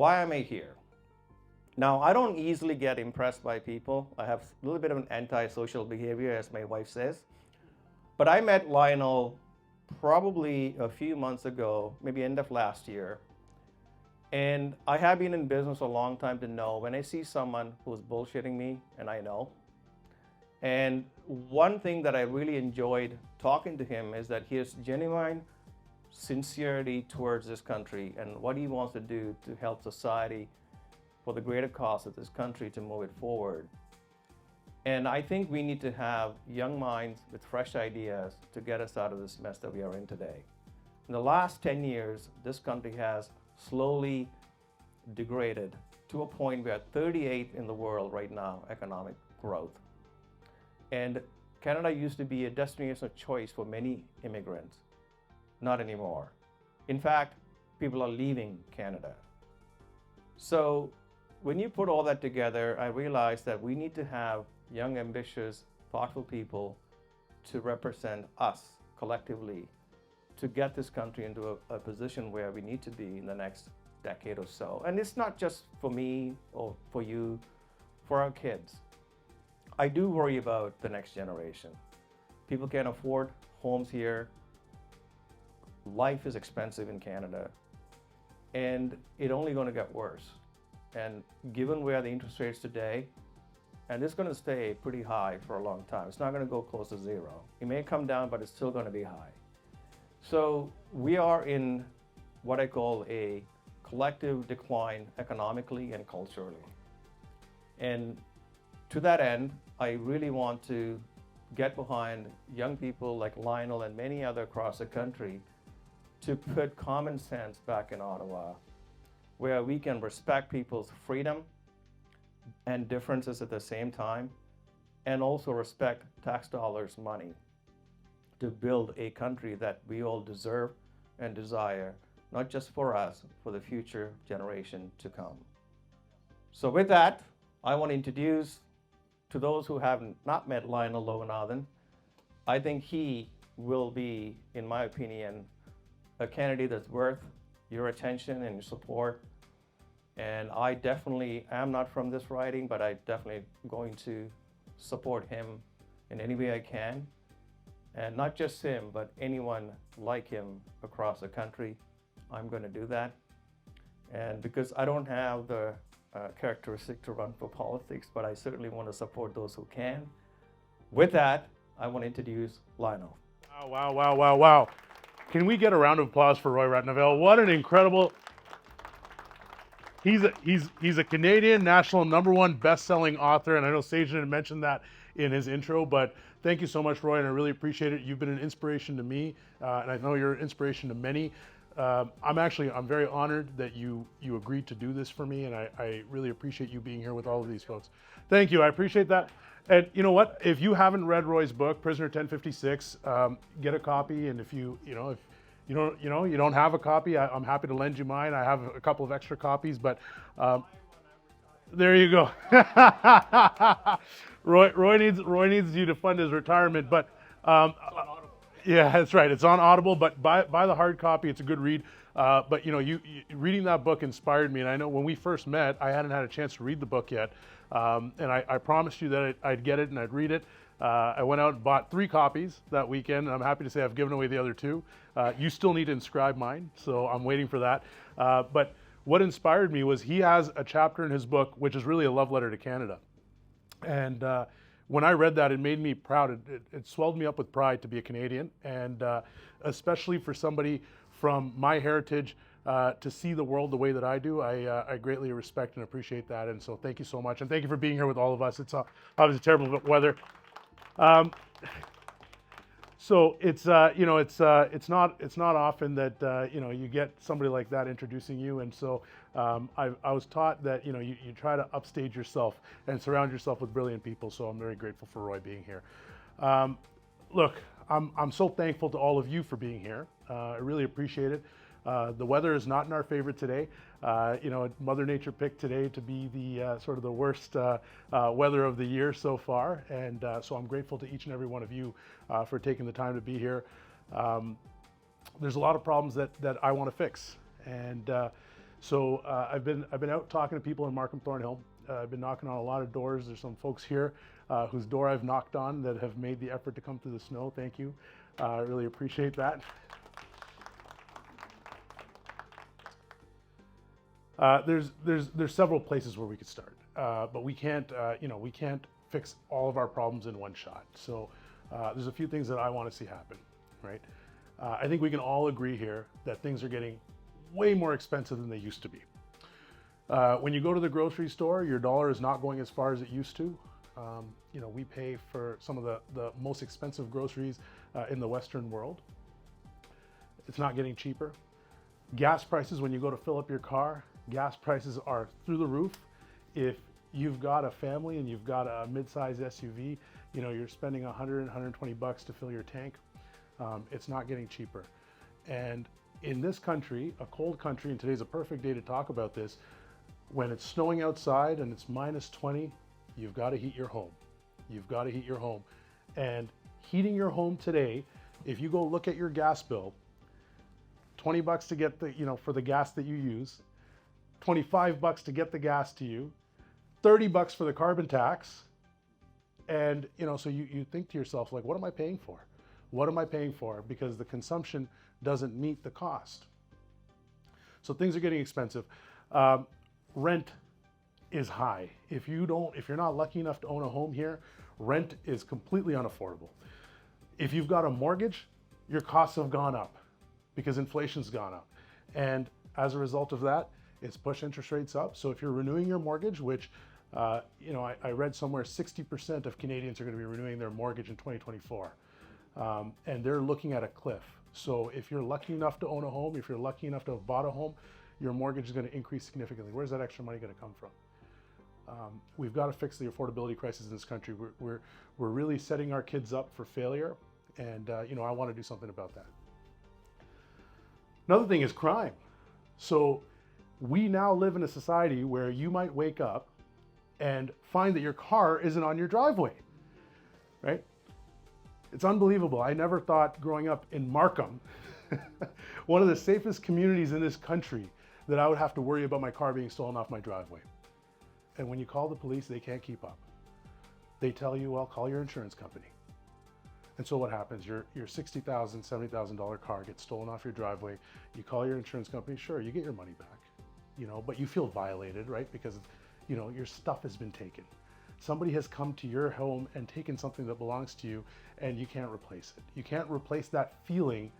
why am I here? Now, I don't easily get impressed by people. I have a little bit of an antisocial behavior, as my wife says. But I met Lionel probably a few months ago, maybe end of last year. And I have been in business a long time to know when I see someone who's bullshitting me, and I know. And one thing that I really enjoyed talking to him is that he has genuine sincerity towards this country and what he wants to do to help society for the greater cause of this country to move it forward. And I think we need to have young minds with fresh ideas to get us out of this mess that we are in today. In the last 10 years, this country has slowly degraded to a point where 38 in the world right now, economic growth. And Canada used to be a destination of choice for many immigrants. Not anymore. In fact, people are leaving Canada. So when you put all that together, I realized that we need to have young, ambitious, thoughtful people to represent us collectively to get this country into a position where we need to be in the next decade or so. And it's not just for me or for you, for our kids. I do worry about the next generation. People can't afford homes here. Life is expensive in Canada, and it's only going to get worse. And given where the interest rates today, and it's going to stay pretty high for a long time. It's not going to go close to zero. It may come down, but it's still going to be high. So we are in what I call a collective decline economically and culturally. And to that end, I really want to get behind young people like Lionel and many other across the country to put common sense back in Ottawa, where we can respect people's freedom and differences at the same time, and also respect tax dollars' money to build a country that we all deserve and desire, not just for us, for the future generation to come. So with that, I want to introduce to those who have not met Lionel Loganathan. I think he will be, in my opinion, a candidate that's worth your attention and your support. And I definitely am not from this riding, but I definitely going to support him in any way I can. And not just him, but anyone like him across the country, I'm going to do that. And because I don't have the characteristic to run for politics, but I certainly want to support those who can. With that, I want to introduce Lionel. Wow, wow, wow, wow. Can we get a round of applause for Roy Ratnavel? What an incredible... He's a Canadian national #1 best-selling author, and I know Sajan had mentioned that in his intro, but thank you so much, Roy, and I really appreciate it. You've been an inspiration to me, and I know you're an inspiration to many. I'm very honored that you agreed to do this for me, and I really appreciate you being here with all of these folks. Thank you, I appreciate that. And you know what? If you haven't read Roy's book, Prisoner 1056, get a copy, and if you don't have a copy, I'm happy to lend you mine. I have a couple of extra copies, but there you go. Roy needs you to fund his retirement, but yeah, that's right. It's on Audible, but buy the hard copy. It's a good read. But you reading that book inspired me, and I know when we first met, I hadn't had a chance to read the book yet, and I promised you that I'd get it and I'd read it. I went out and bought 3 copies that weekend, and I'm happy to say I've given away the other 2. You still need to inscribe mine, so I'm waiting for that. But what inspired me was he has a chapter in his book which is really a love letter to Canada. And when I read that, it made me proud. It swelled me up with pride to be a Canadian, and especially for somebody from my heritage to see the world the way that I do, I greatly respect and appreciate that. And so thank you so much, and thank you for being here with all of us. It's obviously terrible weather. So it's not often that you get somebody like that introducing you, and so I was taught that you try to upstage yourself and surround yourself with brilliant people. So I'm very grateful for Roy being here. Look, I'm so thankful to all of you for being here. I really appreciate it. The weather is not in our favor today. Mother Nature picked today to be the sort of the worst weather of the year so far, and so I'm grateful to each and every one of you for taking the time to be here. There's a lot of problems that I want to fix, and So I've been out talking to people in Markham-Thornhill. I've been knocking on a lot of doors. There's some folks here whose door I've knocked on that have made the effort to come through the snow. Thank you. I really appreciate that. There's several places where we could start, but we can't we can't fix all of our problems in one shot. So there's a few things that I want to see happen, right? I think we can all agree here that things are getting way more expensive than they used to be. When you go to the grocery store, your dollar is not going as far as it used to. We pay for some of the most expensive groceries in the Western world. It's not getting cheaper. Gas prices, when you go to fill up your car, gas prices are through the roof. If you've got a family and you've got a mid-size SUV, you're spending $100, $120 to fill your tank. It's not getting cheaper. And in this country, a cold country, and today's a perfect day to talk about this, when it's snowing outside and it's -20, you've got to heat your home. You've got to heat your home. And heating your home today, if you go look at your gas bill, $20 to get the, for the gas that you use, $25 to get the gas to you, $30 for the carbon tax. And, so you think to yourself, like, what am I paying for? What am I paying for? Because the consumption doesn't meet the cost. So things are getting expensive. Rent is high. If you're not lucky enough to own a home here, rent is completely unaffordable. If you've got a mortgage, your costs have gone up because inflation's gone up. And as a result of that, it's pushed interest rates up. So if you're renewing your mortgage, which, I read somewhere 60% of Canadians are going to be renewing their mortgage in 2024. And they're looking at a cliff. So if you're lucky enough to own a home, if you're lucky enough to have bought a home, your mortgage is going to increase significantly. Where's that extra money going to come from? We've got to fix the affordability crisis in this country. We're really setting our kids up for failure. And, I want to do something about that. Another thing is crime. So we now live in a society where you might wake up and find that your car isn't on your driveway, right? It's unbelievable. I never thought growing up in Markham, one of the safest communities in this country, that I would have to worry about my car being stolen off my driveway. And when you call the police, they can't keep up. They tell you, well, call your insurance company. And so what happens? Your $60,000, $70,000 car gets stolen off your driveway. You call your insurance company, sure, you get your money back, but you feel violated, right? Because, your stuff has been taken. Somebody has come to your home and taken something that belongs to you, and you can't replace it. You can't replace that feeling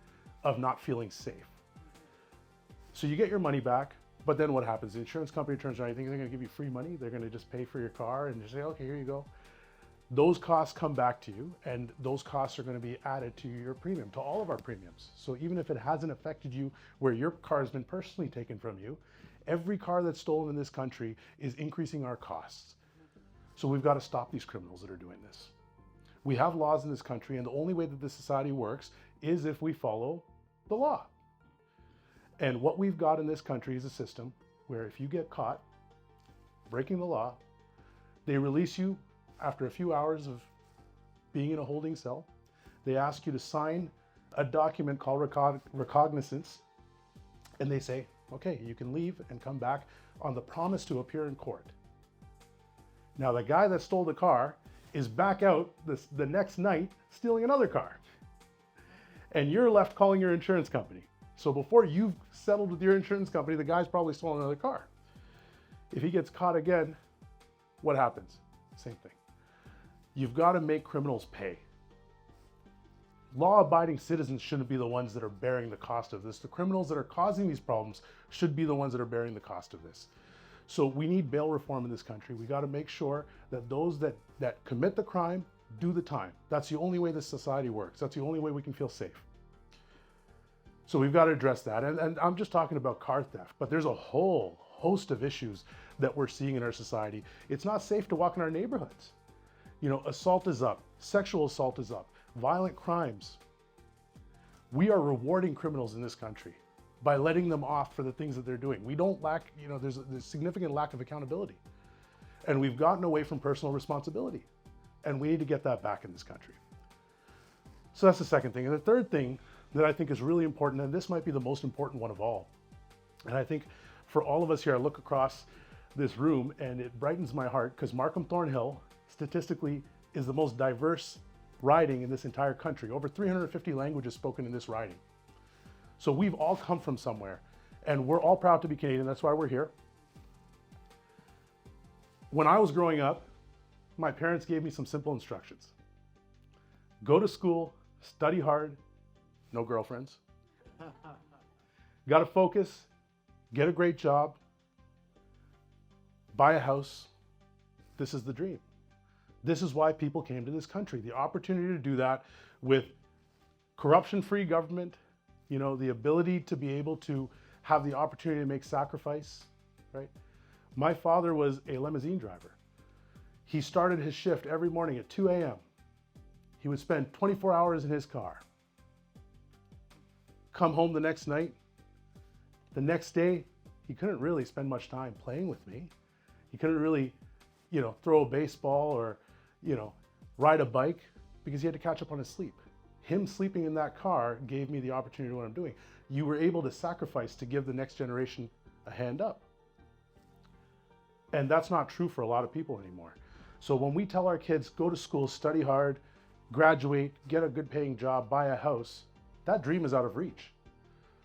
of not feeling safe. So you get your money back, but then what happens? The insurance company turns around, you think they're going to give you free money? They're going to just pay for your car and just say, okay, here you go. Those costs come back to you, and those costs are going to be added to your premium, to all of our premiums. So even if it hasn't affected you where your car has been personally taken from you, every car that's stolen in this country is increasing our costs. So we've got to stop these criminals that are doing this. We have laws in this country, and the only way that this society works is if we follow the law. And what we've got in this country is a system where if you get caught breaking the law, they release you after a few hours of being in a holding cell. They ask you to sign a document called recognizance, and they say, okay, you can leave and come back on the promise to appear in court. Now, the guy that stole the car is back out the next night stealing another car. And you're left calling your insurance company. So before you've settled with your insurance company, the guy's probably stolen another car. If he gets caught again, what happens? Same thing. You've got to make criminals pay. Law-abiding citizens shouldn't be the ones that are bearing the cost of this. The criminals that are causing these problems should be the ones that are bearing the cost of this. So we need bail reform in this country. We got to make sure that those that commit the crime do the time. That's the only way this society works. That's the only way we can feel safe. So we've got to address that. And I'm just talking about car theft, but there's a whole host of issues that we're seeing in our society. It's not safe to walk in our neighborhoods. Assault is up, sexual assault is up, violent crimes. We are rewarding criminals in this country by letting them off for the things that they're doing. We don't lack, there's a significant lack of accountability. And we've gotten away from personal responsibility. And we need to get that back in this country. So that's the second thing. And the third thing that I think is really important, and this might be the most important one of all, and I think for all of us here, I look across this room and it brightens my heart because Markham-Thornhill statistically is the most diverse riding in this entire country. Over 350 languages spoken in this riding. So we've all come from somewhere and we're all proud to be Canadian. That's why we're here. When I was growing up, my parents gave me some simple instructions. Go to school, study hard, no girlfriends. Got to focus, get a great job, buy a house. This is the dream. This is why people came to this country. The opportunity to do that with corruption-free government, you know, the ability to be able to have the opportunity to make sacrifice, right? My father was a limousine driver. He started his shift every morning at 2 a.m. He would spend 24 hours in his car. Come home the next night. The next day, he couldn't really spend much time playing with me. He couldn't really, you know, throw a baseball or, you know, ride a bike because he had to catch up on his sleep. Him sleeping in that car gave me the opportunity to do what I'm doing. You were able to sacrifice to give the next generation a hand up. And that's not true for a lot of people anymore. So when we tell our kids, go to school, study hard, graduate, get a good paying job, buy a house, that dream is out of reach.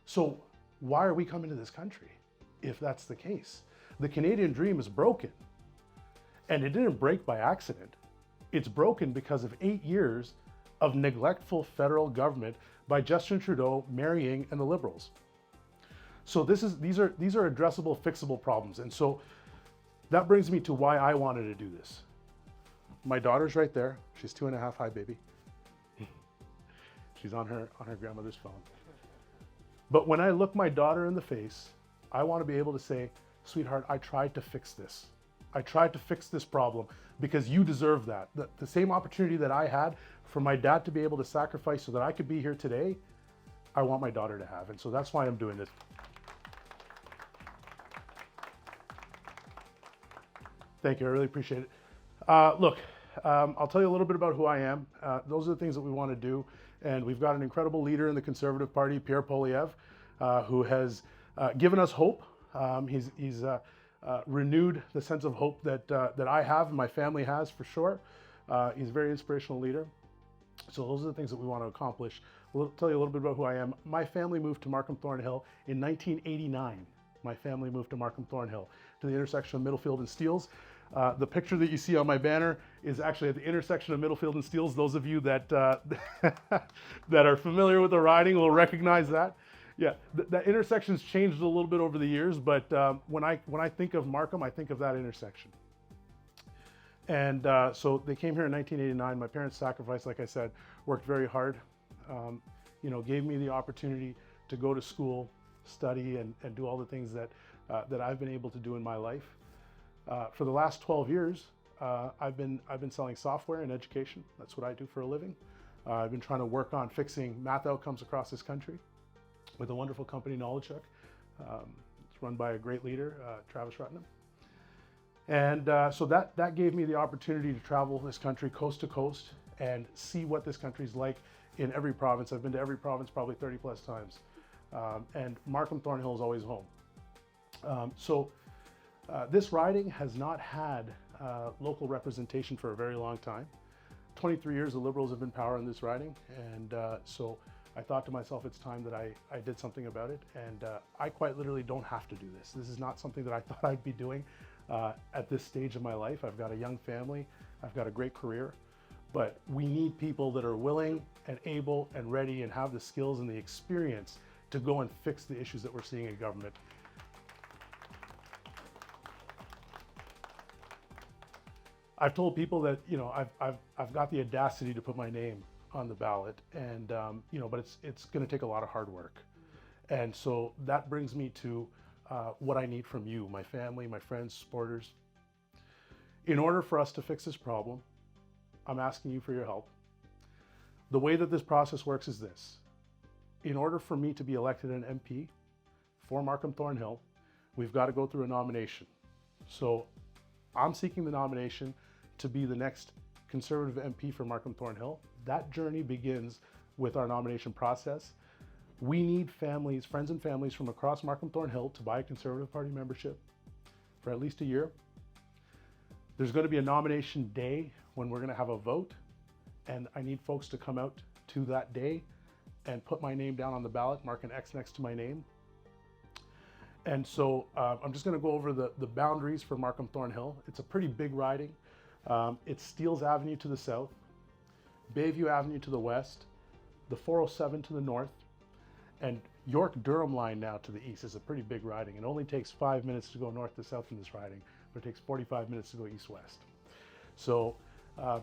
So why are we coming to this country if that's the case? The Canadian dream is broken. And it didn't break by accident. It's broken because of 8 years of neglectful federal government by Justin Trudeau, Mary Ng, and the Liberals. So these are addressable, fixable problems. And so that brings me to why I wanted to do this. My daughter's right there. She's 2.5. Hi, baby. She's on her grandmother's phone. But when I look my daughter in the face, I want to be able to say, sweetheart, I tried to fix this. I tried to fix this problem because you deserve that. The same opportunity that I had for my dad to be able to sacrifice so that I could be here today, I want my daughter to have. And so that's why I'm doing this. Thank you, I really appreciate it. Look, I'll tell you a little bit about who I am. Those are the things that we want to do. And we've got an incredible leader in the Conservative Party, Pierre Poilievre, who has given us hope. He's renewed the sense of hope that I have and my family has for sure. He's a very inspirational leader. So those are the things that we want to accomplish. We'll tell you a little bit about who I am. My family moved to Markham-Thornhill in 1989. My family moved to Markham-Thornhill to the intersection of Middlefield and Steeles. The picture that you see on my banner is actually at the intersection of Middlefield and Steeles. Those of you that that are familiar with the riding will recognize that. Yeah, that intersection's changed a little bit over the years, but when I think of Markham, I think of that intersection. And so they came here in 1989. My parents sacrificed, like I said, worked very hard. You know, gave me the opportunity to go to school, study, and do all the things that I've been able to do in my life. For the last 12 years, I've been selling software in education. That's what I do for a living. I've been trying to work on fixing math outcomes across this country with a wonderful company, Knowledge Check. It's run by a great leader, Travis Ratnavel. And so that gave me the opportunity to travel this country coast to coast and see what this country's like in every province. I've been to every province probably 30 plus times. And Markham-Thornhill is always home. This riding has not had local representation for a very long time. 23 years the Liberals have been in power in this riding, and so I thought to myself, it's time that I did something about it, and I quite literally don't have to do this. This is not something that I thought I'd be doing at this stage of my life. I've got a young family, I've got a great career, but we need people that are willing and able and ready and have the skills and the experience to go and fix the issues that we're seeing in government. I've told people that, you know, I've got the audacity to put my name on the ballot, and you know, but it's going to take a lot of hard work. And so that brings me to what I need from you, my family, my friends, supporters. In order for us to fix this problem, I'm asking you for your help. The way that this process works is this. In order for me to be elected an MP for Markham-Thornhill, we've got to go through a nomination. So I'm seeking the nomination to be the next Conservative MP for Markham-Thornhill. That journey begins with our nomination process. We need families, friends and families from across Markham-Thornhill to buy a Conservative Party membership for at least a year. There's going to be a nomination day when we're going to have a vote, and I need folks to come out to that day and put my name down on the ballot, mark an X next to my name. And so I'm just going to go over the boundaries for Markham-Thornhill. It's a pretty big riding. It's Steeles Avenue to the south, Bayview Avenue to the west, the 407 to the north, and York-Durham line now to the east. Is a pretty big riding. It only takes 5 minutes to go north to south in this riding, but it takes 45 minutes to go east-west. So,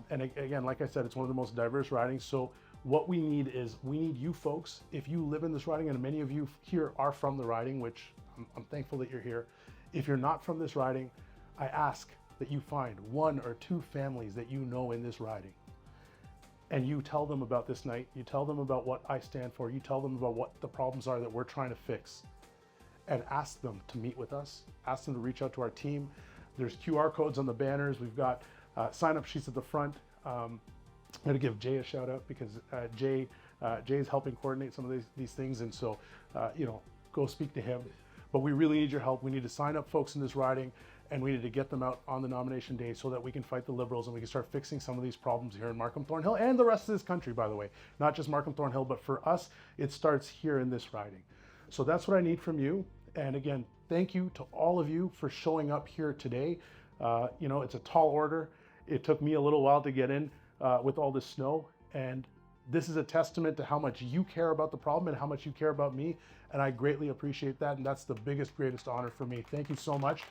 and again, like I said, it's one of the most diverse ridings. So what we need is, we need you folks. If you live in this riding, and many of you here are from the riding, which I'm thankful that you're here. If you're not from this riding, I ask that you find 1 or 2 families that you know in this riding. And you tell them about this night, you tell them about what I stand for, you tell them about what the problems are that we're trying to fix, and ask them to meet with us, ask them to reach out to our team. There's QR codes on the banners, we've got sign-up sheets at the front. I'm gonna give Jay a shout out because Jay is helping coordinate some of these things, and so, you know, go speak to him. But we really need your help. We need to sign up folks in this riding, and we need to get them out on the nomination day so that we can fight the Liberals and we can start fixing some of these problems here in Markham-Thornhill and the rest of this country, by the way. Not just Markham-Thornhill, but for us, it starts here in this riding. So that's what I need from you. And again, thank you to all of you for showing up here today. You know, it's a tall order. It took me a little while to get in with all this snow. And this is a testament to how much you care about the problem and how much you care about me. And I greatly appreciate that. And that's the biggest, greatest honor for me. Thank you so much.